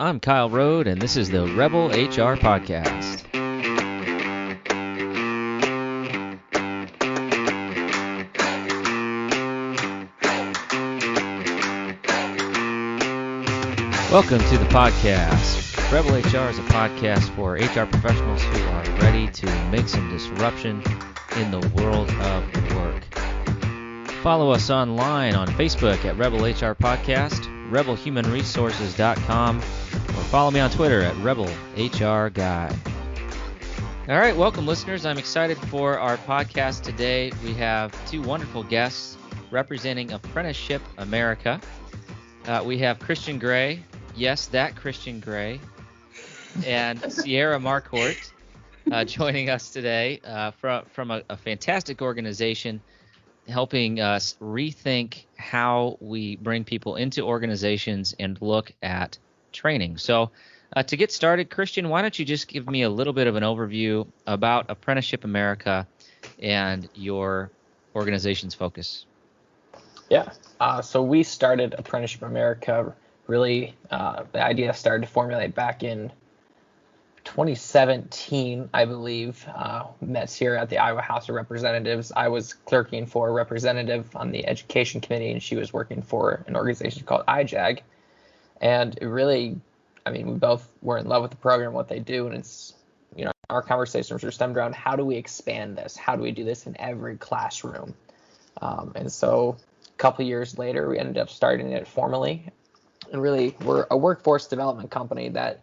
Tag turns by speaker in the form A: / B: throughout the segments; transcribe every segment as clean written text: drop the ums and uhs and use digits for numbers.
A: I'm Kyle Rode, and this is the Rebel HR Podcast. Welcome to the podcast. Rebel HR is a podcast for HR professionals who are ready to make some disruption in the world of work. Follow us online on Facebook at Rebel HR Podcast, rebelhumanresources.com, or follow me on Twitter at Rebel HR Guy. All right, welcome listeners. I'm excited for our podcast today. We have two wonderful guests representing Apprenticeship America. We have Christian Gray, yes, that Christian Gray, and Sierra Marcourt joining us today from a fantastic organization helping us rethink how we bring people into organizations and look at training. So to get started, Christian, why don't you just give me a little bit of an overview about Apprenticeship America and your organization's focus?
B: Yeah, so we started Apprenticeship America. Really, the idea started to formulate back in 2017, I believe. Met Sierra at the Iowa House of Representatives. I was clerking for a representative on the education committee, and she was working for an organization called IJAG. And it really, we both were in love with the program, what they do, and it's, our conversations were stemmed around how do we expand this? How do we do this in every classroom? And so a couple years later, we ended up starting it formally. And really, we're a workforce development company that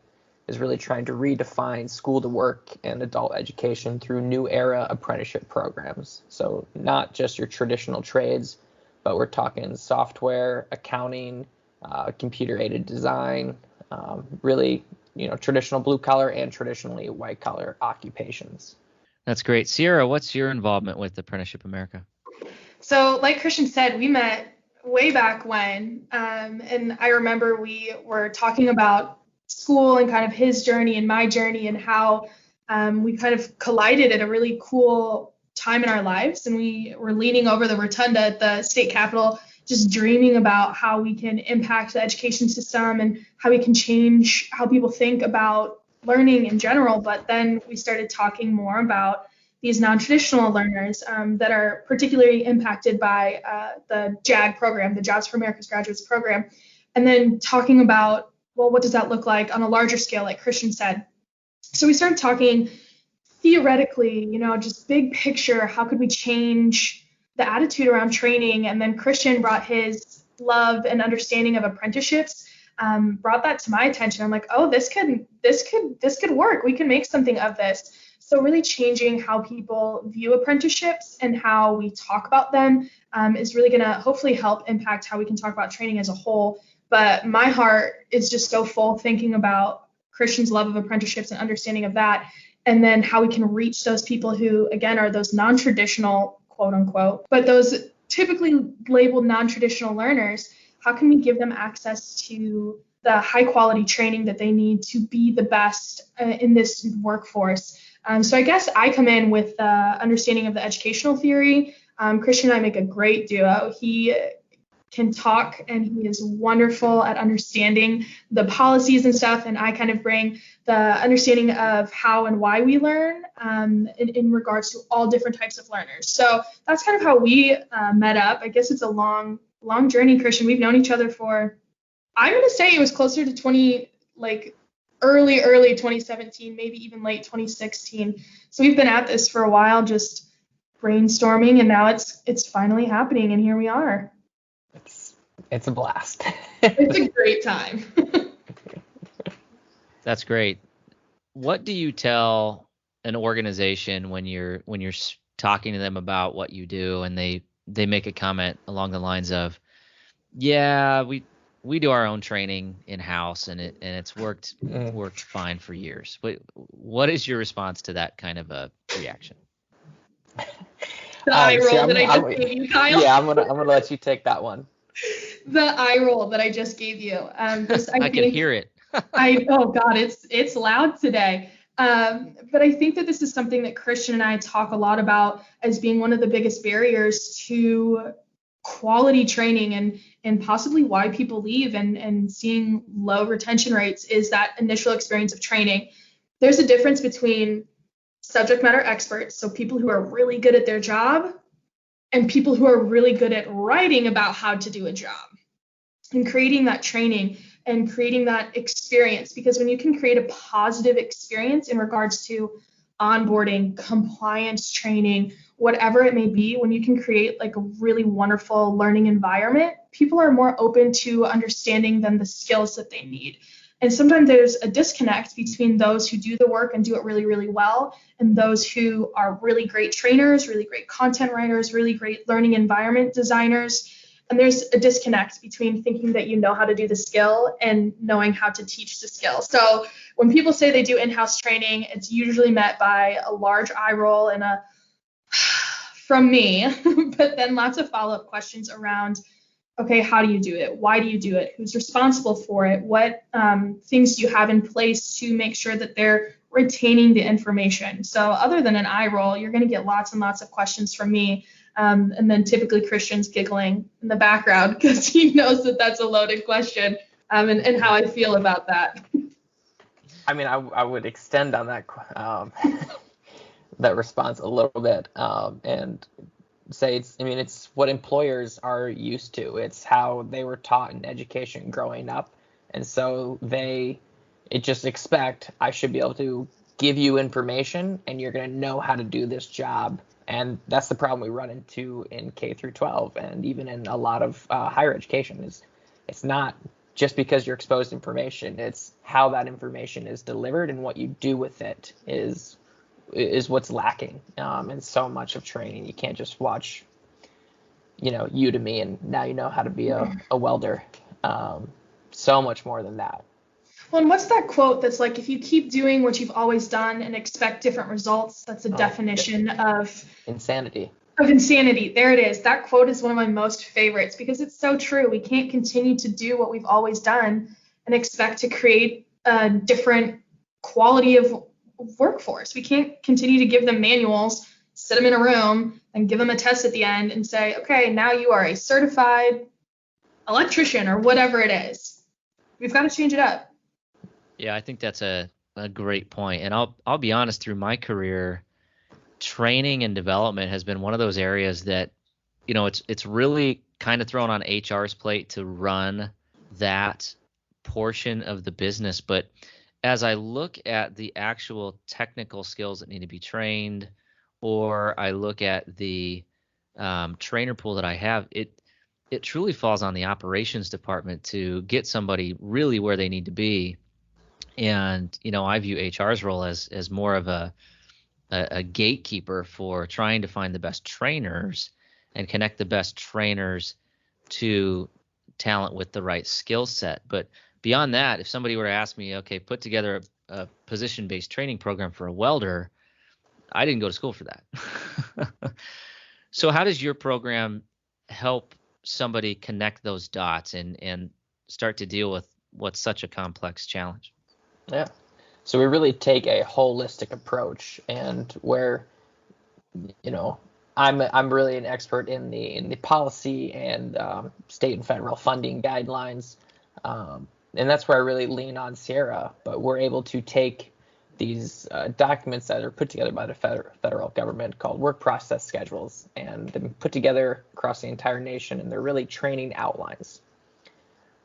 B: is really trying to redefine school to work and adult education through new era apprenticeship programs. So not just your traditional trades, but we're talking software, accounting, computer aided design, really, traditional blue collar and traditionally white collar occupations.
A: That's great. Sierra, what's your involvement with Apprenticeship America?
C: So like Christian said, we met way back when, and I remember we were talking about school and kind of his journey and my journey and how we kind of collided at a really cool time in our lives. And we were leaning over the rotunda at the state capitol, just dreaming about how we can impact the education system and how we can change how people think about learning in general. But then we started talking more about these non-traditional learners that are particularly impacted by the JAG program, the Jobs for America's Graduates program, and then talking about, well, what does that look like on a larger scale, like Christian said. So we started talking theoretically, just big picture, how could we change the attitude around training? And then Christian brought his love and understanding of apprenticeships, brought that to my attention. I'm like, oh, this could work. We can make something of this. So really changing how people view apprenticeships and how we talk about them is really going to hopefully help impact how we can talk about training as a whole. But my heart is just so full thinking about Christian's love of apprenticeships and understanding of that, and then how we can reach those people who, again, are those non-traditional, quote unquote, but those typically labeled non-traditional learners. How can we give them access to the high quality training that they need to be the best in this workforce? So I guess I come in with understanding of the educational theory. Christian and I make a great duo. He can talk and he is wonderful at understanding the policies and stuff. And I kind of bring the understanding of how and why we learn in regards to all different types of learners. So that's kind of how we met up. I guess it's a long journey, Christian. We've known each other for, I'm going to say it was closer to early 2017, maybe even late 2016. So we've been at this for a while, just brainstorming, and now it's finally happening, and here we are.
B: It's a blast.
C: It's a great time.
A: That's great. What do you tell an organization when you're talking to them about what you do, and they make a comment along the lines of, "Yeah, we do our own training in-house, and it's worked fine for years." What is your response to that kind of a reaction?
C: The eye roll that I just gave you, Kyle.
B: Yeah, I'm gonna let you take that one.
C: The eye roll that I just gave you. I
A: can hear it.
C: Oh God, it's loud today. But I think that this is something that Christian and I talk a lot about as being one of the biggest barriers to quality training and possibly why people leave and seeing low retention rates is that initial experience of training. There's a difference between subject matter experts, so people who are really good at their job, and people who are really good at writing about how to do a job and creating that training and creating that experience. Because when you can create a positive experience in regards to onboarding, compliance training, whatever it may be, when you can create like a really wonderful learning environment, people are more open to understanding than the skills that they need. And sometimes there's a disconnect between those who do the work and do it really, really well, and those who are really great trainers, really great content writers, really great learning environment designers. And there's a disconnect between thinking that you know how to do the skill and knowing how to teach the skill. So when people say they do in-house training, it's usually met by a large eye roll and a from me, but then lots of follow-up questions around, okay, how do you do it? Why do you do it? Who's responsible for it? What things do you have in place to make sure that they're retaining the information? So other than an eye roll, you're going to get lots and lots of questions from me. And then typically Christian's giggling in the background because he knows that that's a loaded question and how I feel about that.
B: I mean, I would extend on that that response a little bit and say it's what employers are used to. It's how they were taught in education growing up, and so they just expect I should be able to give you information and you're going to know how to do this job. And that's the problem we run into in K through 12 and even in a lot of higher education. Is it's not just because you're exposed to information, it's how that information is delivered and what you do with it is what's lacking in so much of training. You can't just watch, Udemy and now you know how to be a welder. So much more than that.
C: Well, and what's that quote that's like, if you keep doing what you've always done and expect different results, that's a definition of
B: insanity.
C: Of insanity. There it is. That quote is one of my most favorites because it's so true. We can't continue to do what we've always done and expect to create a different quality of workforce. We can't continue to give them manuals, sit them in a room, and give them a test at the end and say, okay, now you are a certified electrician or whatever it is. We've got to change it up.
A: Yeah, I think that's a great point. And I'll be honest, through my career, training and development has been one of those areas that, it's really kind of thrown on HR's plate to run that portion of the business. But as I look at the actual technical skills that need to be trained, or I look at the trainer pool that I have, it truly falls on the operations department to get somebody really where they need to be. And, I view HR's role as more of a gatekeeper for trying to find the best trainers and connect the best trainers to talent with the right skill set. But beyond that, if somebody were to ask me, okay, put together a position-based training program for a welder, I didn't go to school for that. So how does your program help somebody connect those dots and start to deal with what's such a complex challenge?
B: Yeah. So we really take a holistic approach, and where, I'm really an expert in the policy and state and federal funding guidelines, and that's where I really lean on Sierra. But we're able to take these documents that are put together by the federal government called work process schedules, and they've been put together across the entire nation, and they're really training outlines,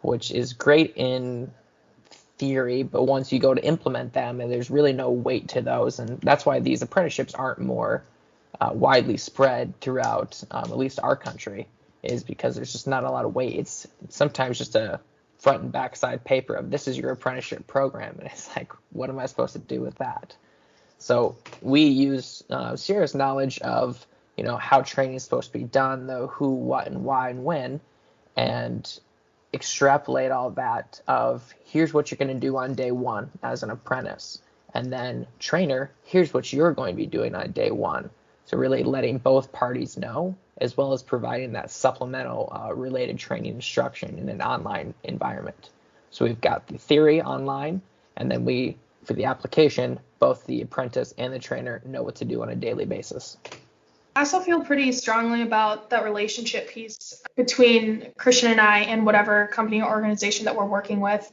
B: which is great in theory, but once you go to implement them, and there's really no weight to those, and that's why these apprenticeships aren't more widely spread throughout at least our country, is because there's just not a lot of weight. It's sometimes just a front and back side paper of this is your apprenticeship program, and it's like, what am I supposed to do with that? So we use Sierra's knowledge of how training is supposed to be done, the who, what, and why, and when, and extrapolate all that of here's what you're going to do on day one as an apprentice, and then trainer, here's what you're going to be doing on day one. So really letting both parties know, as well as providing that supplemental related training instruction in an online environment. So we've got the theory online, and then for the application, both the apprentice and the trainer know what to do on a daily basis.
C: I still feel pretty strongly about that relationship piece between Christian and I and whatever company or organization that we're working with.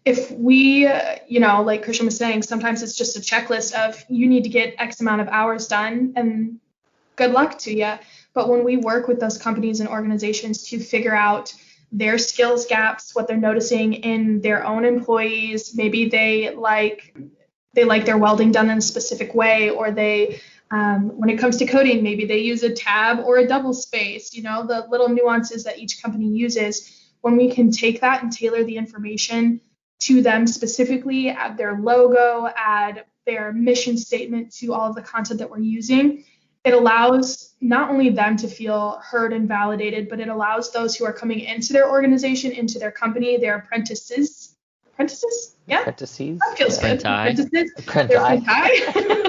C: If we, like Christian was saying, sometimes it's just a checklist of you need to get X amount of hours done and good luck to you. But when we work with those companies and organizations to figure out their skills gaps, what they're noticing in their own employees, maybe they like their welding done in a specific way, or they when it comes to coding, maybe they use a tab or a double space, the little nuances that each company uses. When we can take that and tailor the information to them specifically, add their logo, add their mission statement to all of the content that we're using, it allows not only them to feel heard and validated, but it allows those who are coming into their organization, into their company, their apprentices. Yeah.
B: Apprentices.
C: That feels good. Apprentices.
B: Apprentice.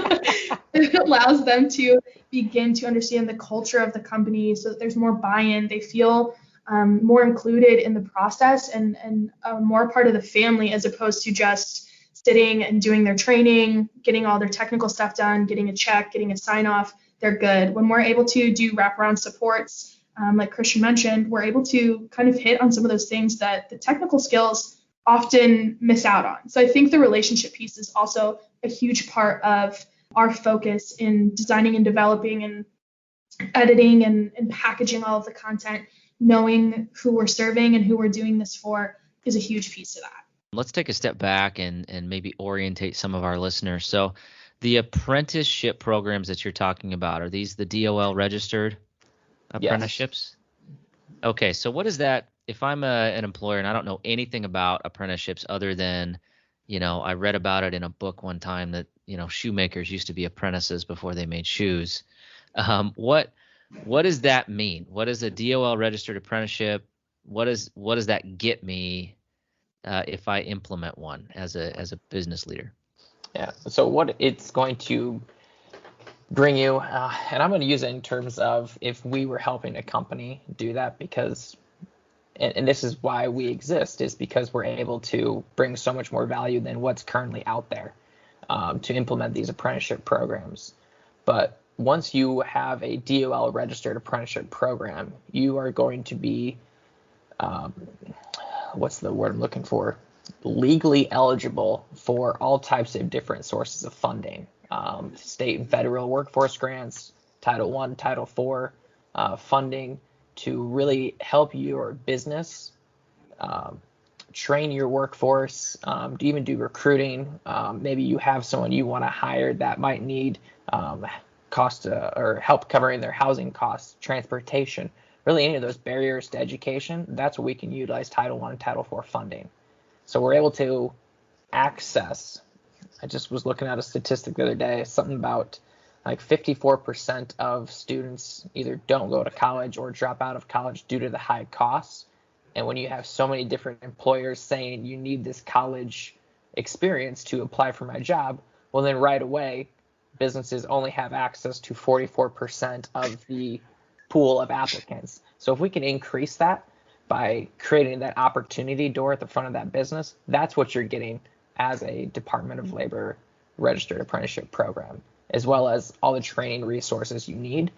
C: It allows them to begin to understand the culture of the company so that there's more buy-in. They feel more included in the process and more part of the family, as opposed to just sitting and doing their training, getting all their technical stuff done, getting a check, getting a sign-off. They're good. When we're able to do wraparound supports, like Christian mentioned, we're able to kind of hit on some of those things that the technical skills often miss out on. So I think the relationship piece is also a huge part of our focus in designing and developing and editing and packaging all of the content. Knowing who we're serving and who we're doing this for is a huge piece of that.
A: Let's take a step back and maybe orientate some of our listeners. So the apprenticeship programs that you're talking about, are these the DOL registered apprenticeships? Yes. Okay, so what is that? If I'm an employer and I don't know anything about apprenticeships other than, I read about it in a book one time that, shoemakers used to be apprentices before they made shoes. What does that mean? What is a DOL registered apprenticeship? What does that get me if I implement one as a business leader?
B: Yeah. So what it's going to bring you, and I'm going to use it in terms of if we were helping a company do that, because, and this is why we exist, is because we're able to bring so much more value than what's currently out there to implement these apprenticeship programs. But once you have a DOL registered apprenticeship program, you are going to be, what's the word I'm looking for? Legally eligible for all types of different sources of funding, state and federal workforce grants, Title I, Title IV funding to really help your business, train your workforce, even do recruiting. Maybe you have someone you want to hire that might need cost or help covering their housing costs, transportation, really any of those barriers to education. That's where we can utilize Title I and Title IV funding. So we're able to access, I just was looking at a statistic the other day, something about like 54% of students either don't go to college or drop out of college due to the high costs. And when you have so many different employers saying you need this college experience to apply for my job, well then right away, businesses only have access to 44% of the pool of applicants. So if we can increase that by creating that opportunity door at the front of that business, that's what you're getting as a Department of Labor registered apprenticeship program, as well as all the training resources you need.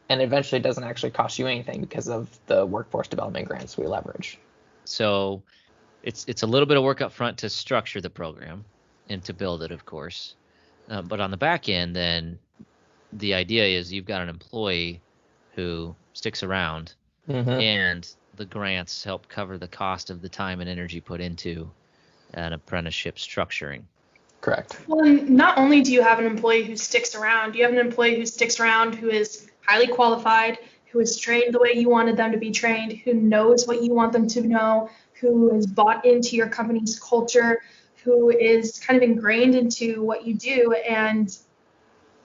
B: And eventually it doesn't actually cost you anything because of the workforce development grants we leverage.
A: So it's a little bit of work up front to structure the program and to build it, of course. But on the back end, then the idea is you've got an employee who sticks around, and the grants help cover the cost of the time and energy put into an apprenticeship structuring.
B: Correct.
C: Well, and not only do you have an employee who sticks around, you have an employee who sticks around who is highly qualified, who is trained the way you wanted them to be trained, who knows what you want them to know, who is bought into your company's culture, who is kind of ingrained into what you do, and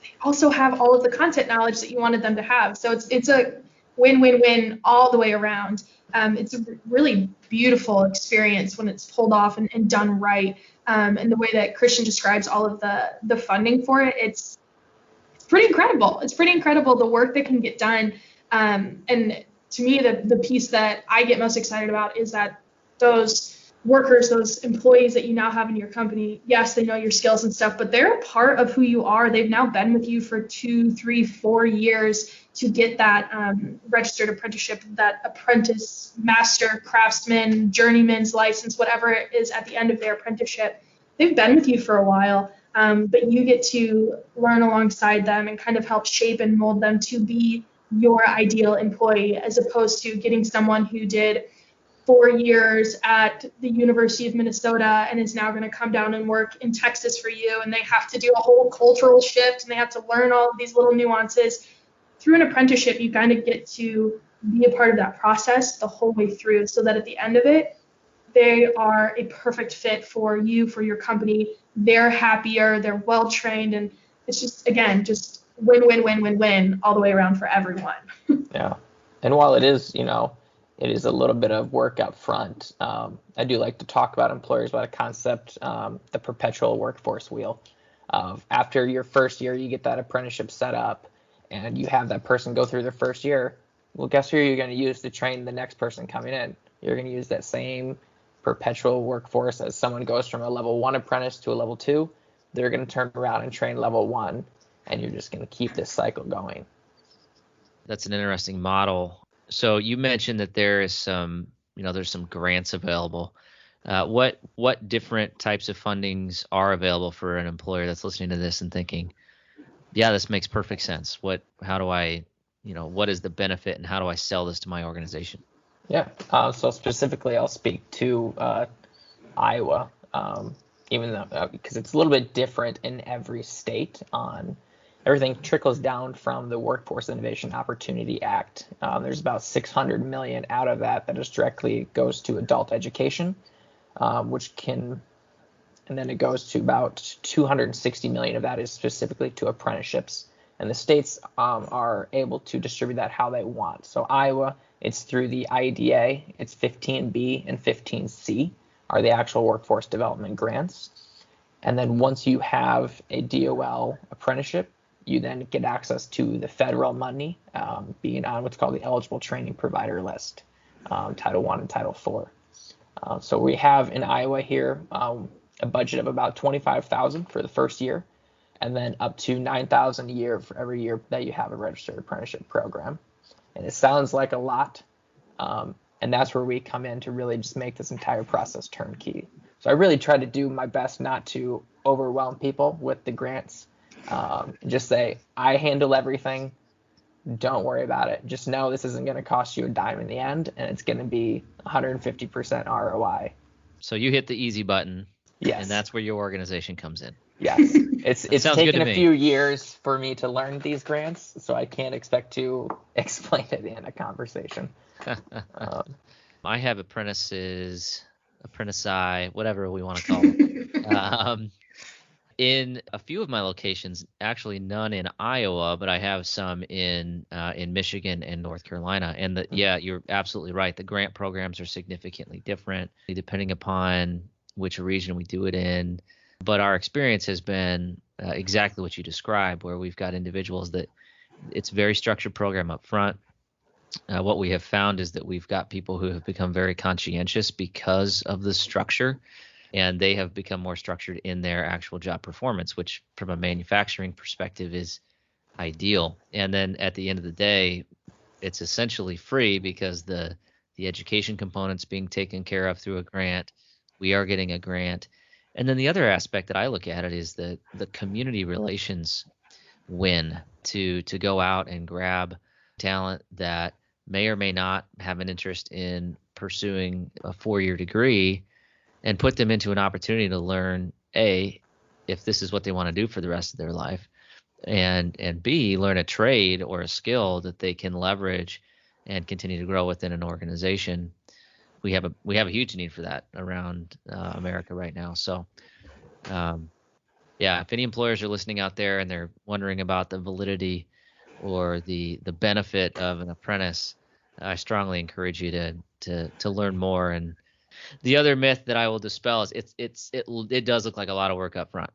C: they also have all of the content knowledge that you wanted them to have. So it's a win-win-win all the way around. It's a really beautiful experience when it's pulled off and done right. And the way that Christian describes all of the funding for it, it's pretty incredible. It's pretty incredible the work that can get done. And to me, the piece that I get most excited about is that those workers, those employees that you now have in your company, yes, they know your skills and stuff, but they're a part of who you are. They've now been with you for 2, 3, 4 years to get that registered apprenticeship, that apprentice, master, craftsman, journeyman's license, whatever it is at the end of their apprenticeship. They've been with you for a while, but you get to learn alongside them and kind of help shape and mold them to be your ideal employee, as opposed to getting someone who did 4 years at the University of Minnesota and is now going to come down and work in Texas for you, and they have to do a whole cultural shift and they have to learn all of these little nuances. Through an apprenticeship, you kind of get to be a part of that process the whole way through, so that at the end of it, they are a perfect fit for you, for your company. They're happier, they're well trained, and it's just, again, just win, win, win, win, win all the way around for everyone.
B: Yeah. And while it is, it is a little bit of work up front, I do like to talk about employers about a concept, the perpetual workforce wheel. After your first year, you get that apprenticeship set up and you have that person go through their first year. Well, guess who you're going to use to train the next person coming in? You're going to use that same perpetual workforce. As someone goes from a level 1 apprentice to a level 2, they're going to turn around and train level 1, and you're just going to keep this cycle going.
A: That's an interesting model. So you mentioned that there is some, there's some grants available. What different types of fundings are available for an employer that's listening to this and thinking, yeah, this makes perfect sense. How do I, what is the benefit and how do I sell this to my organization?
B: Yeah. So specifically, I'll speak to Iowa, even though because it's a little bit different in every state. Everything trickles down from the Workforce Innovation Opportunity Act. There's about $600 million out of that just directly goes to adult education, and then it goes to about $260 million of that is specifically to apprenticeships. And the states are able to distribute that how they want. So Iowa, it's through the IDA. It's 15B and 15C are the actual workforce development grants. And then once you have a DOL apprenticeship, you then get access to the federal money, being on what's called the eligible training provider list, Title I and Title IV. So we have in Iowa here a budget of about $25,000 for the first year, and then up to $9,000 a year for every year that you have a registered apprenticeship program. And it sounds like a lot, and that's where we come in to really just make this entire process turnkey. So I really try to do my best not to overwhelm people with the grants. Just say, I handle everything. Don't worry about it. Just know this isn't going to cost you a dime in the end, and it's going to be 150% ROI.
A: So you hit the easy button.
B: Yes.
A: And that's where your organization comes in.
B: Yes. It's taken a few years for me to learn these grants, so I can't expect to explain it in a conversation.
A: I have apprentices, whatever we want to call them. In a few of my locations, actually none in Iowa, but I have some in Michigan and North Carolina. And yeah, you're absolutely right. The grant programs are significantly different depending upon which region we do it in. But our experience has been exactly what you described, where we've got individuals that it's very structured program up front. What we have found is that we've got people who have become very conscientious because of the structure, and they have become more structured in their actual job performance, which from a manufacturing perspective is ideal. And then at the end of the day, it's essentially free because the education component's being taken care of through a grant. We are getting a grant. And then the other aspect that I look at it is the community relations win to go out and grab talent that may or may not have an interest in pursuing a 4-year degree and put them into an opportunity to learn, A, if this is what they want to do for the rest of their life, and B, learn a trade or a skill that they can leverage and continue to grow within an organization. We have a huge need for that around America right now. So, yeah, if any employers are listening out there and they're wondering about the validity or the benefit of an apprentice, I strongly encourage you to learn more. And the other myth that I will dispel is it does look like a lot of work up front.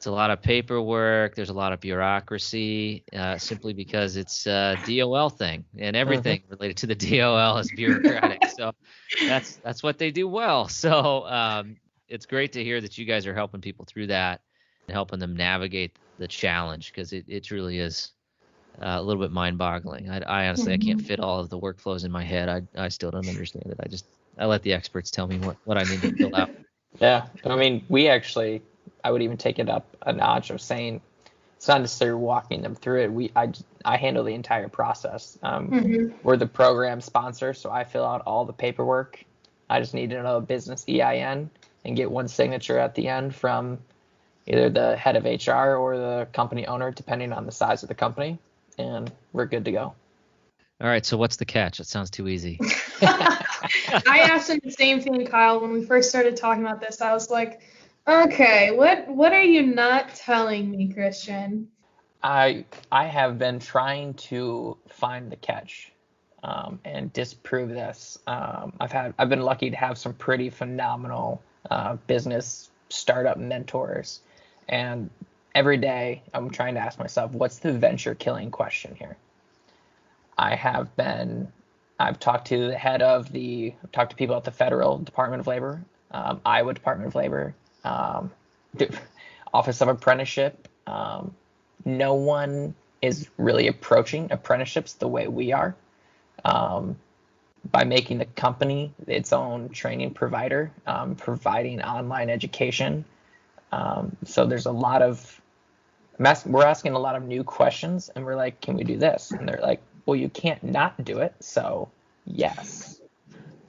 A: It's a lot of paperwork. There's a lot of bureaucracy, simply because it's a DOL thing, and everything related to the DOL is bureaucratic. So that's what they do well. So it's great to hear that you guys are helping people through that and helping them navigate the challenge, because it truly is a little bit mind-boggling. I honestly I can't fit all of the workflows in my head. I still don't understand it. I let the experts tell me what I need to fill out.
B: Yeah, I mean, I would even take it up a notch of saying it's not necessarily walking them through it. I handle the entire process. We're the program sponsor, so I fill out all the paperwork. I just need to know a business EIN and get one signature at the end from either the head of HR or the company owner, depending on the size of the company, and we're good to go.
A: All right, so what's the catch? It sounds too easy.
C: I asked him the same thing, Kyle, when we first started talking about this. I was like, okay, what are you not telling me, Christian?
B: I have been trying to find the catch and disprove this. I've been lucky to have some pretty phenomenal business startup mentors, and every day I'm trying to ask myself, what's the venture killing question here? I've talked to talked to people at the Federal Department of Labor, Iowa Department of Labor, Office of Apprenticeship. No one is really approaching apprenticeships the way we are, by making the company its own training provider, providing online education. So there's we're asking a lot of new questions, and we're like, can we do this? And they're like, well, you can't not do it. So yes.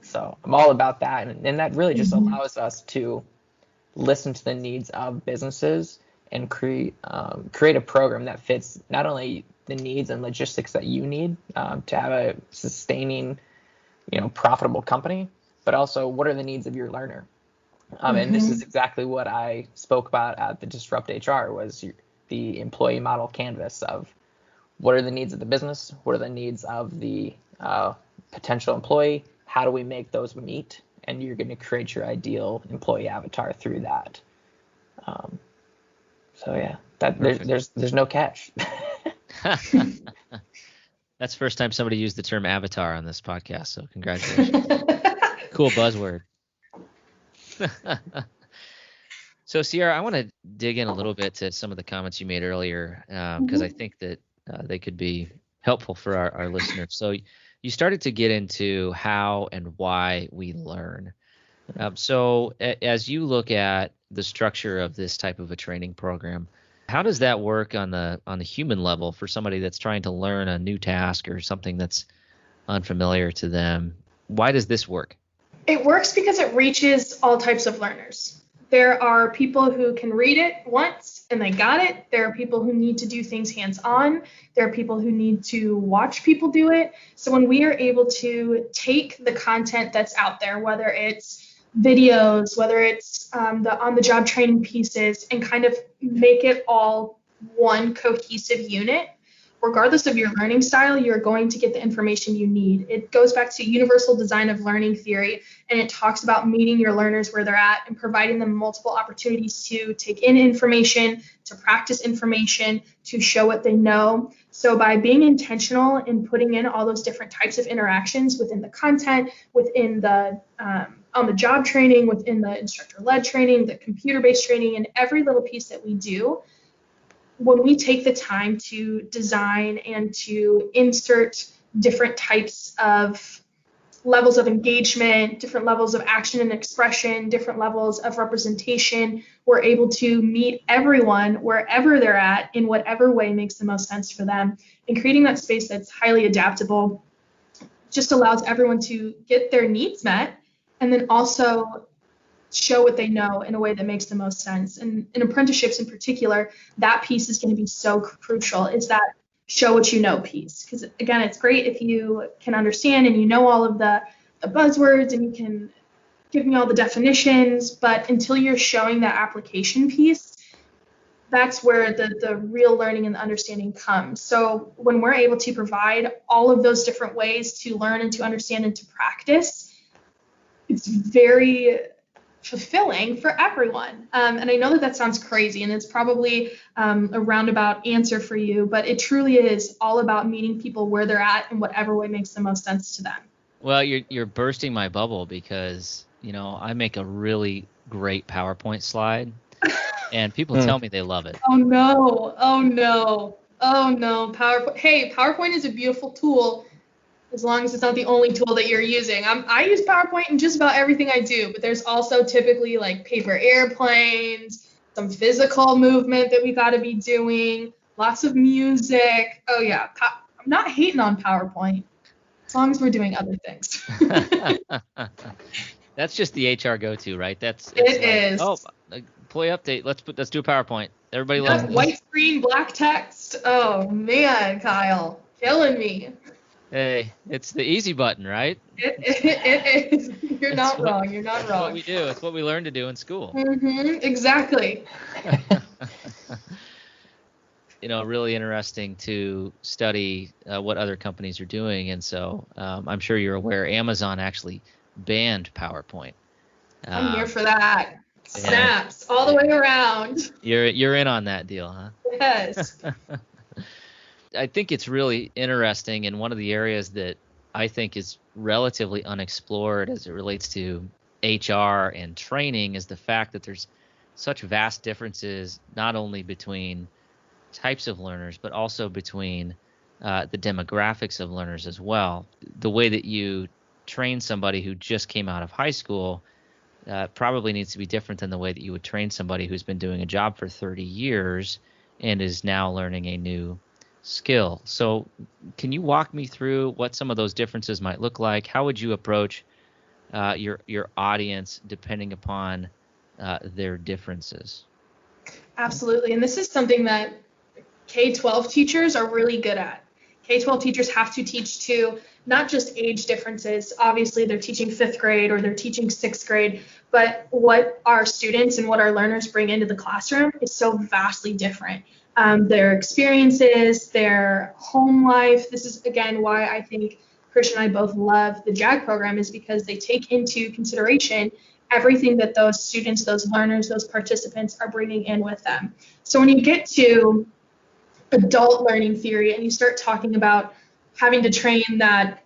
B: So I'm all about that. And that really just allows us to listen to the needs of businesses and create a program that fits not only the needs and logistics that you need to have a sustaining, profitable company, but also what are the needs of your learner. And this is exactly what I spoke about at the Disrupt HR, was the employee model canvas of what are the needs of the business, what are the needs of the potential employee, how do we make those meet, and you're going to create your ideal employee avatar through that. So yeah, there's no catch.
A: That's the first time somebody used the term avatar on this podcast, so congratulations. Cool buzzword. So Sierra, I want to dig in a little bit to some of the comments you made earlier, because I think that they could be helpful for our listeners. So you started to get into how and why we learn. So as you look at the structure of this type of a training program, how does that work on the human level for somebody that's trying to learn a new task or something that's unfamiliar to them? Why does this work?
C: It works because it reaches all types of learners. There are people who can read it once and they got it. There are people who need to do things hands-on. There are people who need to watch people do it. So when we are able to take the content that's out there, whether it's videos, whether it's the on-the-job training pieces, and kind of make it all one cohesive unit, regardless of your learning style, you're going to get the information you need. It goes back to universal design of learning theory, and it talks about meeting your learners where they're at and providing them multiple opportunities to take in information, to practice information, to show what they know. So by being intentional in putting in all those different types of interactions within the content, within the on-the-job training, within the instructor-led training, the computer-based training, and every little piece that we do, when we take the time to design and to insert different types of levels of engagement, different levels of action and expression, different levels of representation, we're able to meet everyone wherever they're at in whatever way makes the most sense for them. And creating that space that's highly adaptable just allows everyone to get their needs met and then also show what they know in a way that makes the most sense. And in apprenticeships in particular, that piece is going to be so crucial, is that show what you know piece. Because again, it's great if you can understand and you know all of the buzzwords and you can give me all the definitions, but until you're showing that application piece, that's where the real learning and the understanding comes. So when we're able to provide all of those different ways to learn and to understand and to practice, it's very fulfilling for everyone. And I know that that sounds crazy, and it's probably a roundabout answer for you, but it truly is all about meeting people where they're at in whatever way makes the most sense to them.
A: Well, you're bursting my bubble because, I make a really great PowerPoint slide, and people tell me they love it.
C: Oh no. PowerPoint. Hey, PowerPoint is a beautiful tool as long as it's not the only tool that you're using. I use PowerPoint in just about everything I do, but there's also typically like paper airplanes, some physical movement that we got to be doing, lots of music. Oh yeah, I'm not hating on PowerPoint as long as we're doing other things.
A: That's just the HR go-to, right? It
C: is.
A: Oh, employee update. Let's do a PowerPoint. Everybody loves it.
C: White screen, black text. Oh man, Kyle, killing me.
A: Hey, it's the easy button, right?
C: It is. You're not wrong. You're not wrong.
A: It's what we do. It's what we learn to do in school.
C: Mm-hmm, exactly.
A: Really interesting to study what other companies are doing. And so I'm sure you're aware Amazon actually banned PowerPoint.
C: I'm here for that. Snaps all the way around.
A: You're in on that deal, huh?
C: Yes.
A: I think it's really interesting, and one of the areas that I think is relatively unexplored as it relates to HR and training is the fact that there's such vast differences not only between types of learners, but also between the demographics of learners as well. The way that you train somebody who just came out of high school probably needs to be different than the way that you would train somebody who's been doing a job for 30 years and is now learning a new skill. So can you walk me through what some of those differences might look like? How would you approach your audience depending upon their differences?
C: Absolutely. And this is something that K-12 teachers are really good at. K-12 teachers have to teach to not just age differences. Obviously, they're teaching 5th grade or they're teaching 6th grade, but what our students and what our learners bring into the classroom is so vastly different. Their experiences, their home life. This is, again, why I think Christian and I both love the JAG program, is because they take into consideration everything that those students, those learners, those participants are bringing in with them. So when you get to adult learning theory and you start talking about having to train that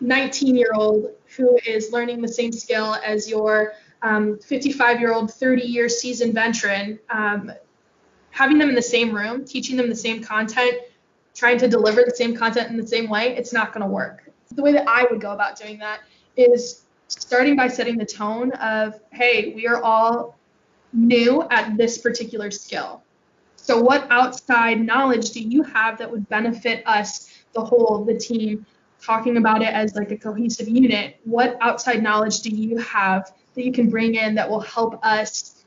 C: 19-year-old who is learning the same skill as your 55-year-old, 30-year seasoned veteran, having them in the same room, teaching them the same content, trying to deliver the same content in the same way, it's not going to work. The way that I would go about doing that is starting by setting the tone of, hey, we are all new at this particular skill. So what outside knowledge do you have that would benefit us, the team, talking about it as like a cohesive unit? What outside knowledge do you have that you can bring in that will help us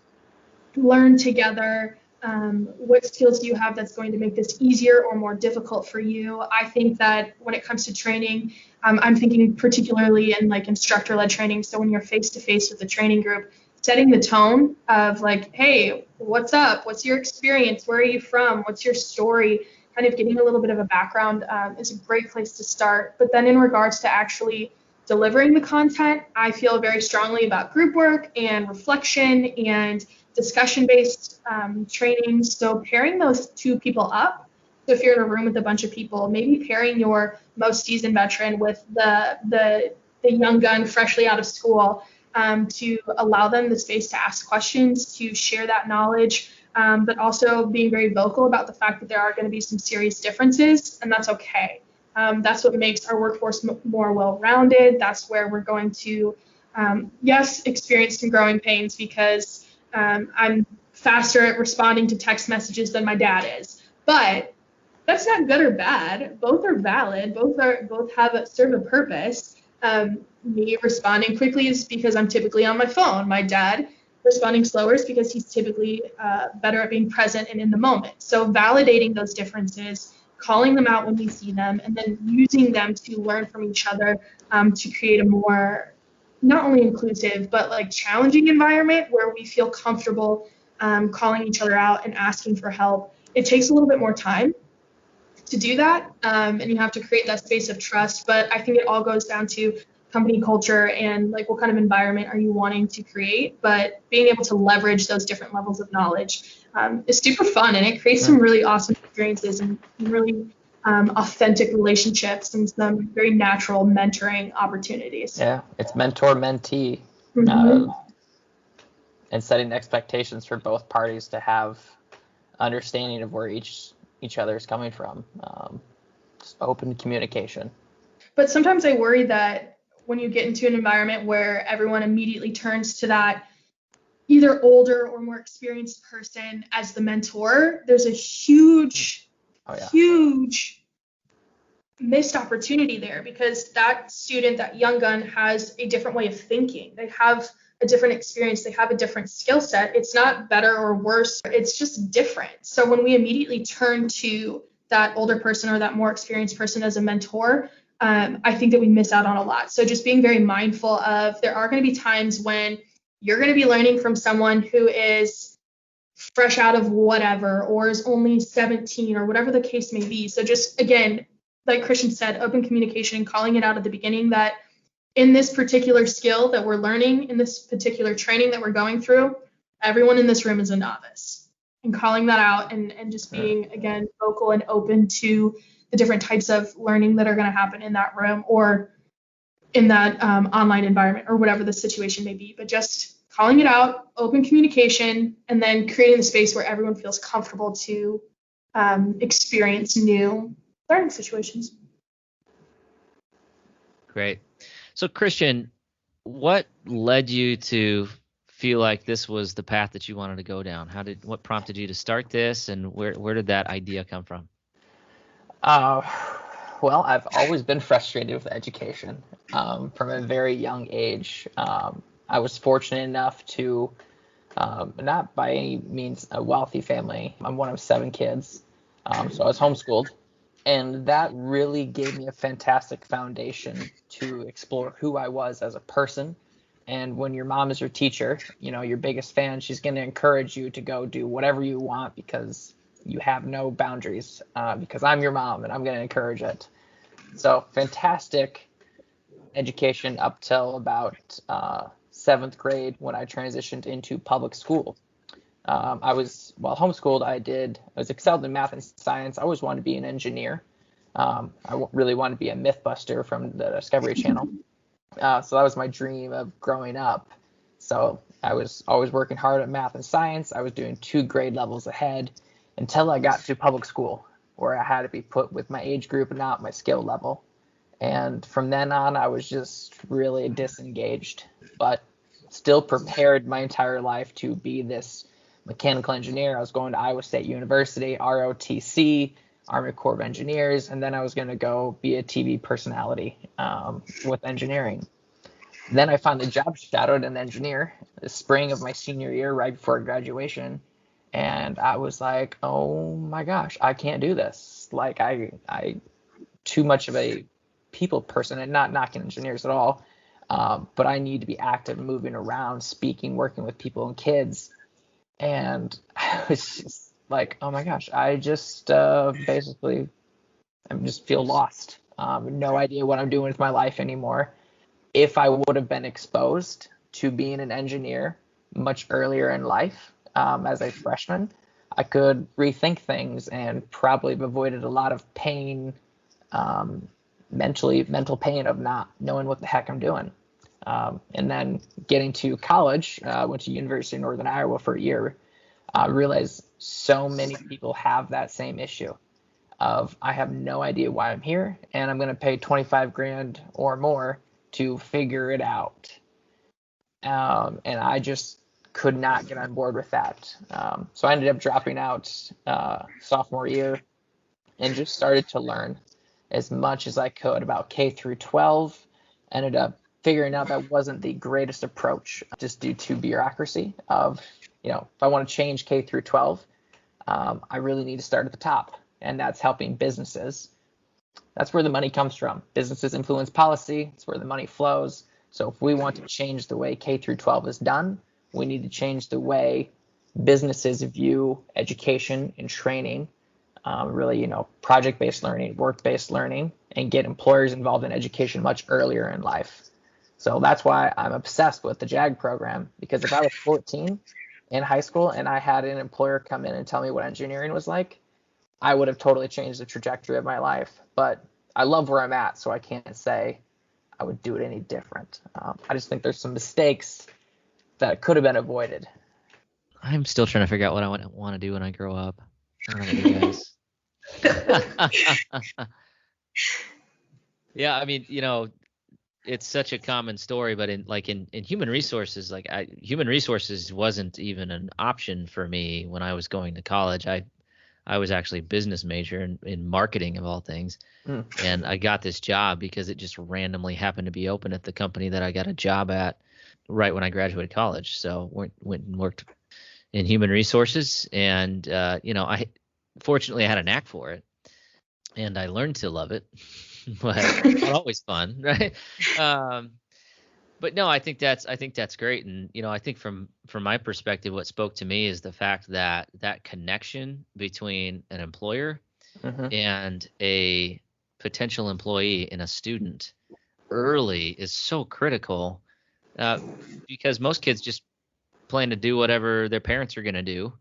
C: learn together? What skills do you have that's going to make this easier or more difficult for you? I think that when it comes to training, I'm thinking particularly in like instructor-led training. So when you're face-to-face with the training group, setting the tone of like, hey, what's up? What's your experience? Where are you from? What's your story? Kind of getting a little bit of a background is a great place to start. But then in regards to actually delivering the content, I feel very strongly about group work and reflection and discussion-based training. So pairing those two people up. So if you're in a room with a bunch of people, maybe pairing your most seasoned veteran with the young gun freshly out of school, to allow them the space to ask questions, to share that knowledge, but also being very vocal about the fact that there are going to be some serious differences, and that's okay. That's what makes our workforce more well-rounded. That's where we're going to, experience some growing pains because I'm faster at responding to text messages than my dad is. But that's not good or bad. Both are valid. Both serve a purpose. Me responding quickly is because I'm typically on my phone. My dad responding slower is because he's typically better at being present and in the moment. So validating those differences, calling them out when we see them, and then using them to learn from each other to create a more not only inclusive but like challenging environment where we feel comfortable calling each other out and asking for help. It takes a little bit more time to do that, and you have to create that space of trust. But I think it all goes down to company culture and like what kind of environment are you wanting to create. But being able to leverage those different levels of knowledge is super fun, and it creates some really awesome experiences and really authentic relationships and some very natural mentoring opportunities.
B: Yeah, it's mentor-mentee, and setting expectations for both parties to have understanding of where each other is coming from. Just open communication.
C: But sometimes I worry that when you get into an environment where everyone immediately turns to that either older or more experienced person as the mentor, there's a huge missed opportunity there, because that student, that young gun, has a different way of thinking. They have a different experience. They have a different skill set. It's not better or worse. It's just different. So when we immediately turn to that older person or that more experienced person as a mentor, I think that we miss out on a lot. So just being very mindful of, there are going to be times when you're going to be learning from someone who is fresh out of whatever, or is only 17, or whatever the case may be. So just, again, like Christian said, open communication, calling it out at the beginning that in this particular skill that we're learning, in this particular training that we're going through, everyone in this room is a novice, and calling that out, and just being, again, vocal and open to the different types of learning that are going to happen in that room or in that online environment, or whatever the situation may be. But just calling it out, open communication, and then creating the space where everyone feels comfortable to experience new learning situations.
A: Great. So Christian, what led you to feel like this was the path that you wanted to go down? What prompted you to start this, and where did that idea come from?
B: Well, I've always been frustrated with education from a very young age. I was fortunate enough to, not by any means a wealthy family. I'm one of 7 kids, so I was homeschooled. And that really gave me a fantastic foundation to explore who I was as a person. And when your mom is your teacher, your biggest fan, she's going to encourage you to go do whatever you want because you have no boundaries, because I'm your mom and I'm going to encourage it. So fantastic education up till about 7th grade, when I transitioned into public school. While homeschooled, I was excelled in math and science. I always wanted to be an engineer. I really wanted to be a Mythbuster from the Discovery Channel. So that was my dream of growing up. So I was always working hard at math and science. I was doing 2 grade levels ahead until I got to public school, where I had to be put with my age group and not my skill level. And from then on, I was just really disengaged, but still prepared my entire life to be this mechanical engineer. I was going to Iowa State University, ROTC, Army Corps of Engineers, and then I was going to go be a TV personality with engineering. Then I finally job shadowed an engineer the spring of my senior year, right before graduation, and I was like, oh my gosh, I can't do this. Like I too much of a people person, and not knocking engineers at all, but I need to be active, moving around, speaking, working with people and kids. And I was just like, oh my gosh, I just basically I just feel lost. No idea what I'm doing with my life anymore. If I would have been exposed to being an engineer much earlier in life, as a freshman, I could rethink things and probably have avoided a lot of pain, mental pain of not knowing what the heck I'm doing. And then getting to college, went to University of Northern Iowa for a year, realized so many people have that same issue of, I have no idea why I'm here, and I'm going to pay 25 grand or more to figure it out. And I just could not get on board with that. So I ended up dropping out sophomore year and just started to learn as much as I could about K through 12. Ended up figuring out that wasn't the greatest approach, just due to bureaucracy of, if I want to change K through 12, I really need to start at the top, and that's helping businesses. That's where the money comes from. Businesses influence policy. It's where the money flows. So if we want to change the way K through 12 is done, we need to change the way businesses view education and training, really, project-based learning, work-based learning, and get employers involved in education much earlier in life. So that's why I'm obsessed with the JAG program, because if I was 14 in high school and I had an employer come in and tell me what engineering was like, I would have totally changed the trajectory of my life. But I love where I'm at, so I can't say I would do it any different. I just think there's some mistakes that could have been avoided.
A: I'm still trying to figure out what I want to do when I grow up. I don't know about you guys. Yeah, I mean, it's such a common story, but in human resources, human resources wasn't even an option for me when I was going to college. I was actually a business major in marketing of all things. And I got this job because it just randomly happened to be open at the company that I got a job at right when I graduated college. So went and worked in human resources, and I fortunately I had a knack for it, and I learned to love it. But it's not always fun, right? But no, I think that's great, and I think from my perspective, what spoke to me is the fact that connection between an employer and a potential employee and a student early is so critical, because most kids just plan to do whatever their parents are going to do,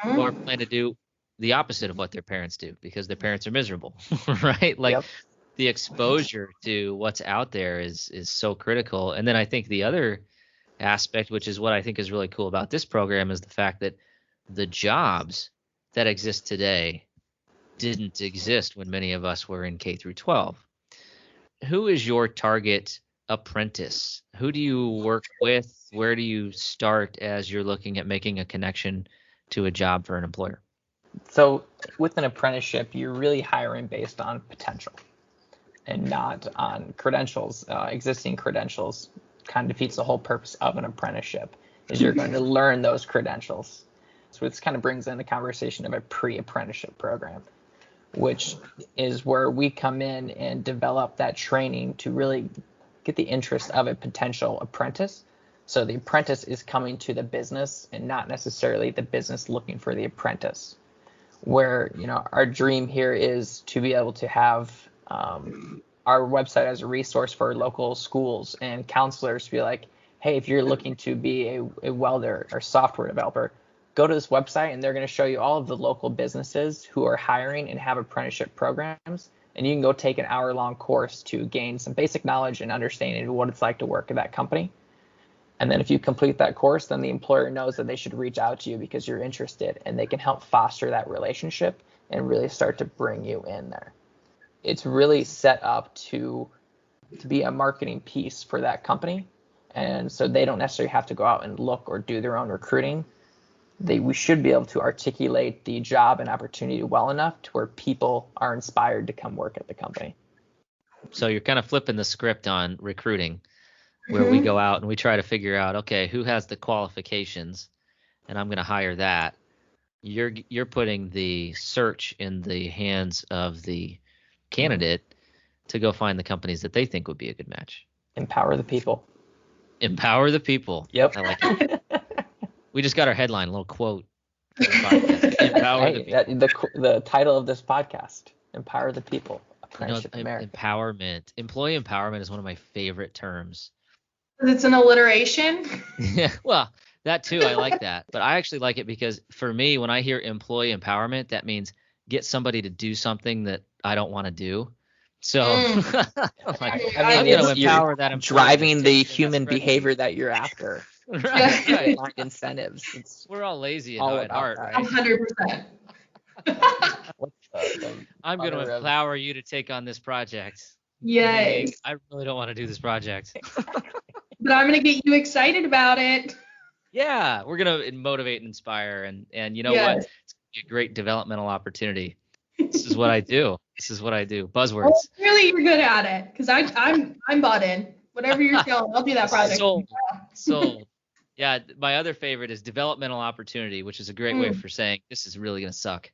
A: or plan to do the opposite of what their parents do because their parents are miserable, right? Like, the exposure to what's out there is so critical. And then I think the other aspect, which is what I think is really cool about this program, is the fact that the jobs that exist today didn't exist when many of us were in K through 12. Who is your target apprentice? Who do you work with? Where do you start as you're looking at making a connection to a job for an employer?
B: So with an apprenticeship, you're really hiring based on potential and not on credentials. Existing credentials kind of defeats the whole purpose of an apprenticeship, is you're going to learn those credentials. So this kind of brings in the conversation of a pre-apprenticeship program, which is where we come in and develop that training to really get the interest of a potential apprentice. So the apprentice is coming to the business and not necessarily the business looking for the apprentice. Where, our dream here is to be able to have our website as a resource for local schools and counselors to be like, hey, if you're looking to be a welder or software developer, go to this website and they're going to show you all of the local businesses who are hiring and have apprenticeship programs. And you can go take an hour-long course to gain some basic knowledge and understanding of what it's like to work at that company. And then if you complete that course, then the employer knows that they should reach out to you because you're interested, and they can help foster that relationship and really start to bring you in there. It's really set up to be a marketing piece for that company. And so they don't necessarily have to go out and look or do their own recruiting. We should be able to articulate the job and opportunity well enough to where people are inspired to come work at the company.
A: So you're kind of flipping the script on recruiting, where we go out and we try to figure out, okay, who has the qualifications, and I'm going to hire that. You're putting the search in the hands of the candidate to go find the companies that they think would be a good match.
B: Empower the people.
A: Empower the people.
B: Yep.
A: I like it. We just got our headline, a little quote for the podcast. Empower the people.
B: The title of this podcast, Empower the People. Apprenticeship America.
A: Empowerment. Employee empowerment is one of my favorite terms.
C: It's an alliteration.
A: Yeah, well, that too, I like that. But I actually like it because for me, when I hear employee empowerment, that means get somebody to do something that I don't want to do. So I'm going to empower that employee.
B: Driving the human behavior that you're after.
A: Right.
B: Incentives.
A: We're all lazy at heart, right?
C: 100%.
A: I'm going to empower you to take on this project.
C: Yes.
A: I really don't want to do this project.
C: But I'm going to get you excited about it.
A: Yeah, we're going to motivate and inspire. And you know what? It's going to be a great developmental opportunity. This is what I do. Buzzwords.
C: Oh, really, you're good at it, because I'm bought in. Whatever you're feeling, I'll do that project.
A: Sold. Yeah, my other favorite is developmental opportunity, which is a great way for saying this is really going to suck.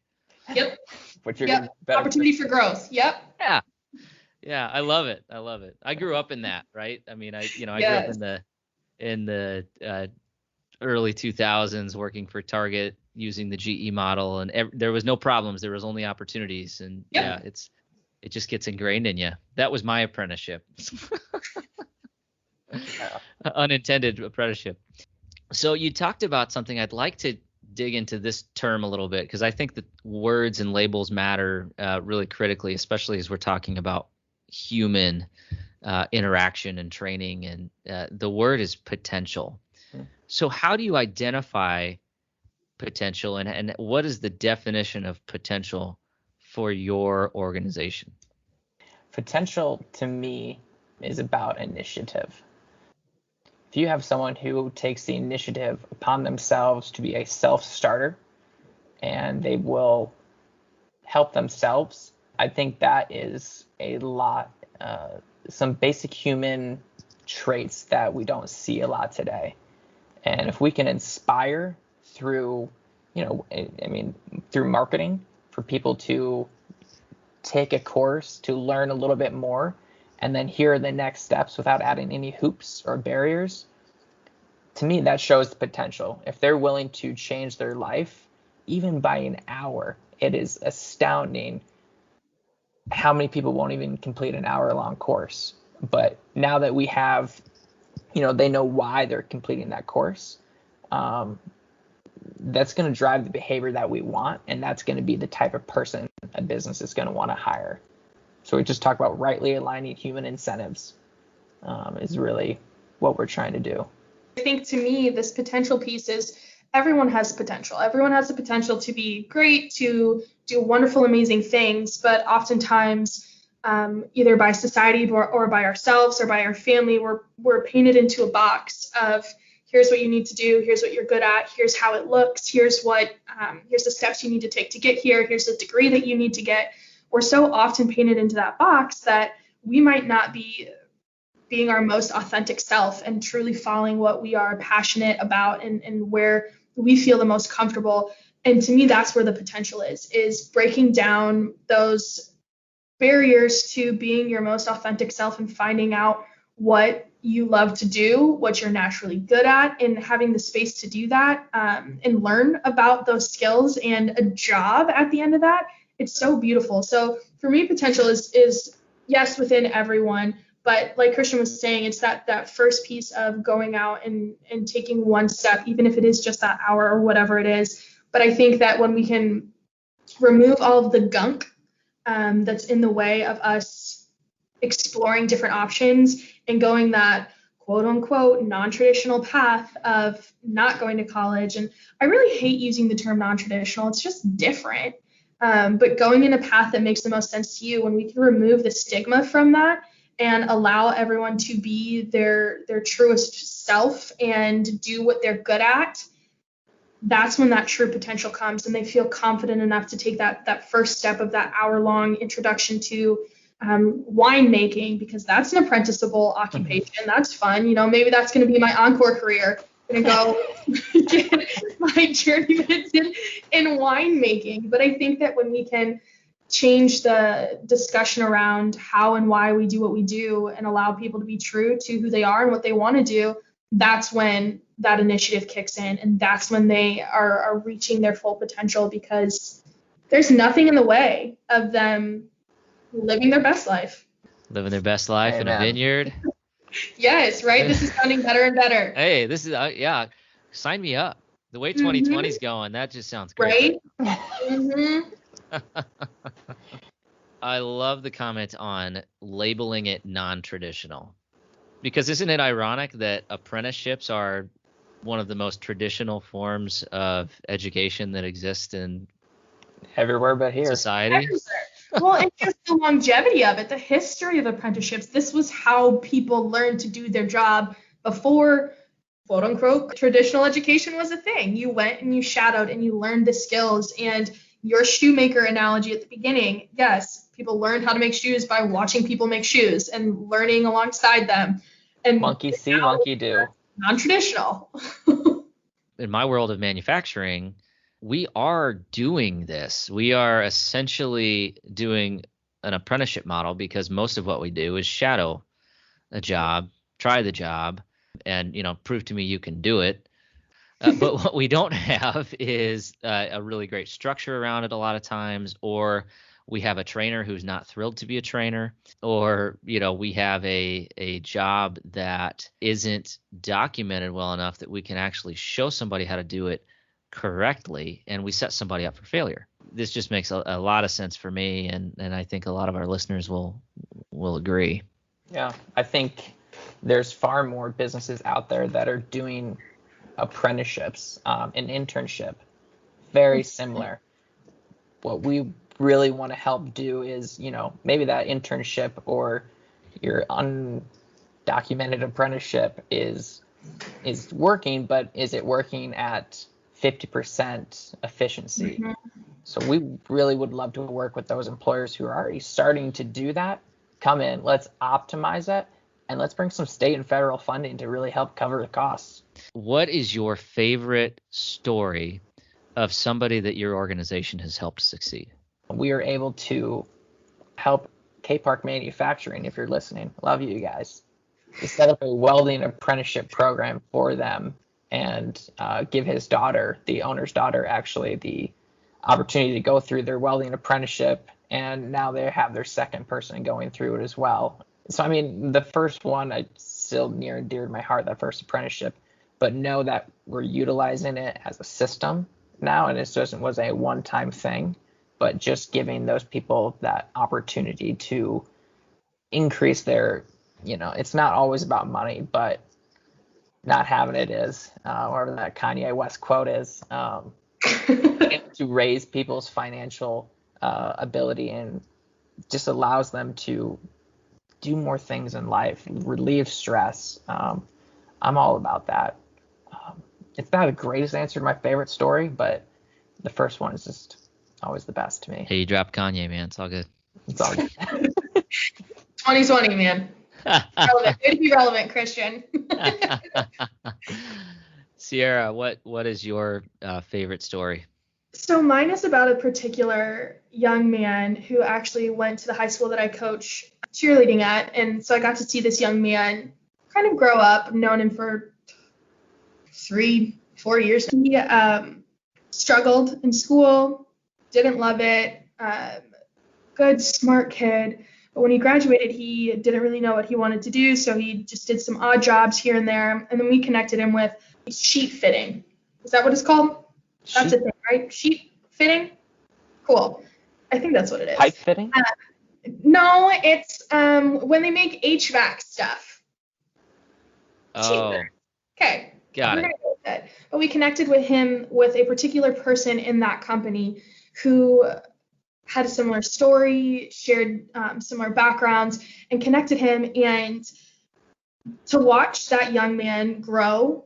C: Yep. Opportunity for growth. Yep.
A: Yeah, I love it. I grew up in that, right? I mean, I grew up in the early 2000s working for Target using the GE model, and there was no problems. There was only opportunities, and it just gets ingrained in you. That was my apprenticeship. Unintended apprenticeship. So you talked about something. I'd like to dig into this term a little bit because I think that words and labels matter really critically, especially as we're talking about human interaction and training. And the word is potential. So how do you identify potential, and what is the definition of potential for your organization?
B: Potential to me is about initiative. If you have someone who takes the initiative upon themselves to be a self-starter and they will help themselves, I think that is a lot, some basic human traits that we don't see a lot today. And if we can inspire through, through marketing for people to take a course to learn a little bit more, and then here are the next steps without adding any hoops or barriers, to me, that shows the potential. If they're willing to change their life, even by an hour, it is astounding how many people won't even complete an hour-long course. But now that we have, they know why they're completing that course, that's going to drive the behavior that we want, and that's going to be the type of person a business is going to want to hire. So we just talk about rightly aligning human incentives is really what we're trying to do.
C: I think to me, this potential piece is everyone has potential. Everyone has the potential to be great, to do wonderful, amazing things, but oftentimes either by society or by ourselves or by our family, we're painted into a box of here's what you need to do, here's what you're good at, here's how it looks, here's the steps you need to take to get here, here's the degree that you need to get. We're so often painted into that box that we might not be being our most authentic self and truly following what we are passionate about and where we feel the most comfortable. And to me, that's where the potential is breaking down those barriers to being your most authentic self and finding out what you love to do, what you're naturally good at, and having the space to do that and learn about those skills and a job at the end of that. It's so beautiful. So for me, potential is yes, within everyone. But like Christian was saying, it's that first piece of going out and taking one step, even if it is just that hour or whatever it is. But I think that when we can remove all of the gunk that's in the way of us exploring different options and going that quote unquote non-traditional path of not going to college. And I really hate using the term non-traditional. It's just different. But going in a path that makes the most sense to you, when we can remove the stigma from that and allow everyone to be their truest self and do what they're good at, that's when that true potential comes and they feel confident enough to take that first step of that hour-long introduction to winemaking, because that's an apprenticeable occupation. That's fun. Maybe that's going to be my encore career. I'm going to go get my journeyman in winemaking. But I think that when we can change the discussion around how and why we do what we do and allow people to be true to who they are and what they want to do, that's when that initiative kicks in, and that's when they are reaching their full potential, because there's nothing in the way of them living their best life.
A: Living their best life in a vineyard.
C: Yes, right? This is sounding better and better.
A: Hey, this is, sign me up. The way 2020 is going, that just sounds great.
C: Right? Mm-hmm.
A: I love the comment on labeling it non-traditional, because isn't it ironic that apprenticeships are one of the most traditional forms of education that exist in
B: everywhere but here
A: society?
C: Everywhere. Well, and just the longevity of it, the history of apprenticeships. This was how people learned to do their job before, quote unquote, traditional education was a thing. You went and you shadowed and you learned the skills. And your shoemaker analogy at the beginning, yes, people learned how to make shoes by watching people make shoes and learning alongside them. And
B: monkey see, monkey do.
C: Non-traditional.
A: In my world of manufacturing, we are doing this. We are essentially doing an apprenticeship model, because most of what we do is shadow a job, try the job, and prove to me you can do it. But what we don't have is a really great structure around it a lot of times, or we have a trainer who's not thrilled to be a trainer, or, we have a job that isn't documented well enough that we can actually show somebody how to do it correctly, and we set somebody up for failure. This just makes a lot of sense for me, and I think a lot of our listeners will agree.
B: Yeah, I think there's far more businesses out there that are doing apprenticeships, an internship, very similar. What we really want to help do is, maybe that internship or your undocumented apprenticeship is working, but is it working at 50% efficiency? Mm-hmm. So we really would love to work with those employers who are already starting to do that. Come in, let's optimize it, and let's bring some state and federal funding to really help cover the costs.
A: What is your favorite story of somebody that your organization has helped succeed?
B: We are able to help K-Park Manufacturing, if you're listening, love you guys, to set up a welding apprenticeship program for them and give his daughter, the owner's daughter, actually the opportunity to go through their welding apprenticeship. And now they have their second person going through it as well. So, I mean, the first one, I still near and dear to my heart, that first apprenticeship, but know that we're utilizing it as a system now, and it just was a one-time thing, but just giving those people that opportunity to increase their, it's not always about money, but not having it is, whatever that Kanye West quote is, to raise people's financial ability, and just allows them to do more things in life, relieve stress. I'm all about that. It's not the greatest answer to my favorite story, but the first one is just always the best to me.
A: Hey, you dropped Kanye, man. It's all good.
B: It's all good.
C: 2020, man. Relevant. Way to be relevant, Christian.
A: Sierra, what is your favorite story?
C: So mine is about a particular young man who actually went to the high school that I coach cheerleading at. And so I got to see this young man kind of grow up. I've known him for 3-4 years. He struggled in school, didn't love it, good, smart kid. But when he graduated, he didn't really know what he wanted to do. So he just did some odd jobs here and there. And then we connected him with sheet fitting. Is that what it's called? That's a thing, right? Sheet fitting? Cool. I think that's what it is.
B: Pipe fitting?
C: No, it's when they make HVAC stuff.
A: Oh.
C: Okay.
A: Got it.
C: But we connected with him with a particular person in that company who had a similar story, shared similar backgrounds, and connected him. And to watch that young man grow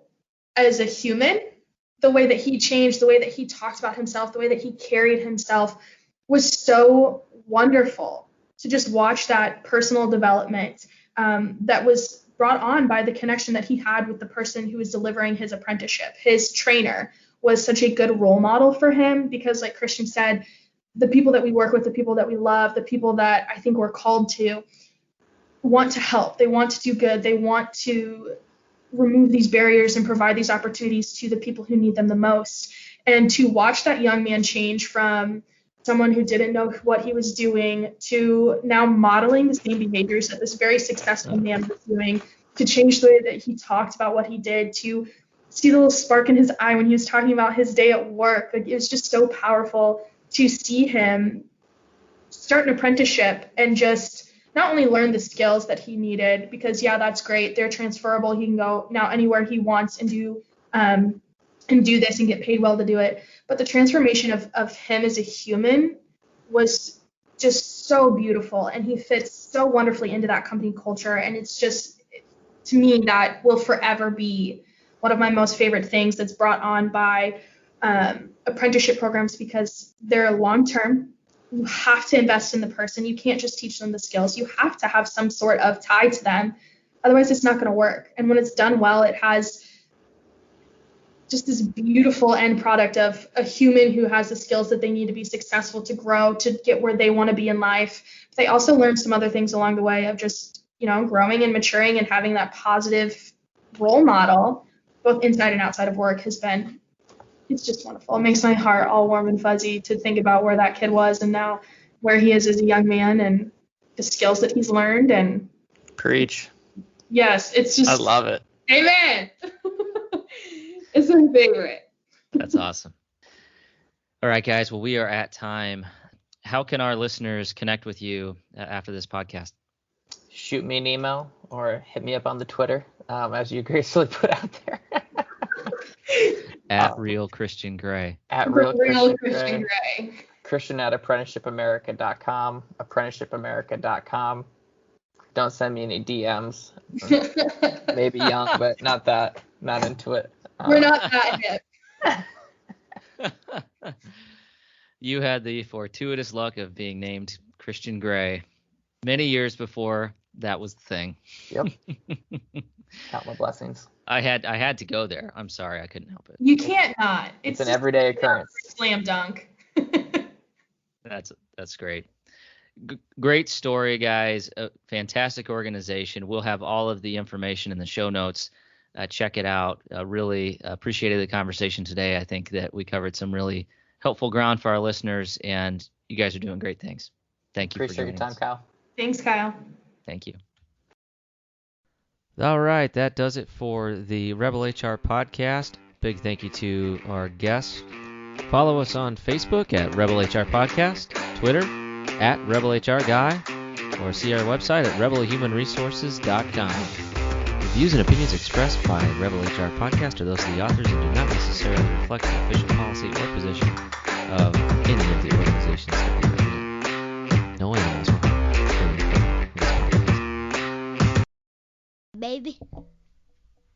C: as a human, the way that he changed, the way that he talked about himself, the way that he carried himself was so wonderful to just watch that personal development that was brought on by the connection that he had with the person who was delivering his apprenticeship. His trainer was such a good role model for him because, like Christian said, the people that we work with, the people that we love, the people that I think we're called to want to help. They want to do good. They want to remove these barriers and provide these opportunities to the people who need them the most. And to watch that young man change from someone who didn't know what he was doing to now modeling the same behaviors that this very successful man was doing, to change the way that he talked about what he did, to see the little spark in his eye when he was talking about his day at work. Like, it was just so powerful to see him start an apprenticeship and just not only learn the skills that he needed, because yeah, that's great. They're transferable. He can go now anywhere he wants and do this and get paid well to do it. But the transformation of him as a human was just so beautiful, and he fits so wonderfully into that company culture. And it's just, to me, that will forever be one of my most favorite things that's brought on by apprenticeship programs, because they're long-term. You have to invest in the person. You can't just teach them the skills. You have to have some sort of tie to them. Otherwise, it's not going to work. And when it's done well, it has just this beautiful end product of a human who has the skills that they need to be successful, to grow, to get where they want to be in life. But they also learn some other things along the way of just, growing and maturing, and having that positive role model, both inside and outside of work, it's just wonderful. It makes my heart all warm and fuzzy to think about where that kid was and now where he is as a young man and the skills that he's learned. And
B: Preach.
C: yes, it's just,
B: I love it.
C: amen. It's my favorite.
A: That's awesome. All right, guys. Well, we are at time. How can our listeners connect with you after this podcast?
B: Shoot me an email or hit me up on the Twitter, as you gracefully put out there.
A: At Real Christian Gray.
B: At Real Christian
C: Gray.
B: Christian at apprenticeshipamerica.com. Apprenticeshipamerica.com. Don't send me any DMs. Maybe young, but not that. Not into it.
C: We're not that hip.
A: You had the fortuitous luck of being named Christian Gray many years before that was the thing.
B: Yep. Count my blessings.
A: I had to go there. I'm sorry, I couldn't help it.
C: You can't not.
B: It's an everyday occurrence.
C: Slam dunk.
A: That's great. Great story, guys. A fantastic organization. We'll have all of the information in the show notes. Check it out. Really appreciated the conversation today. I think that we covered some really helpful ground for our listeners, and you guys are doing great things. Thank you.
B: Appreciate your time, Kyle.
C: Thanks, Kyle.
A: Thank you. All right, that does it for the Rebel HR podcast. Big thank you to our guests. Follow us on Facebook at Rebel HR Podcast, Twitter at Rebel HR Guy, or see our website at rebelhumanresources.com. The views and opinions expressed by Rebel HR Podcast are those of the authors and do not necessarily reflect the official policy or position of any of the organizations that we represent. No animals were harmed during this podcast.
D: Baby.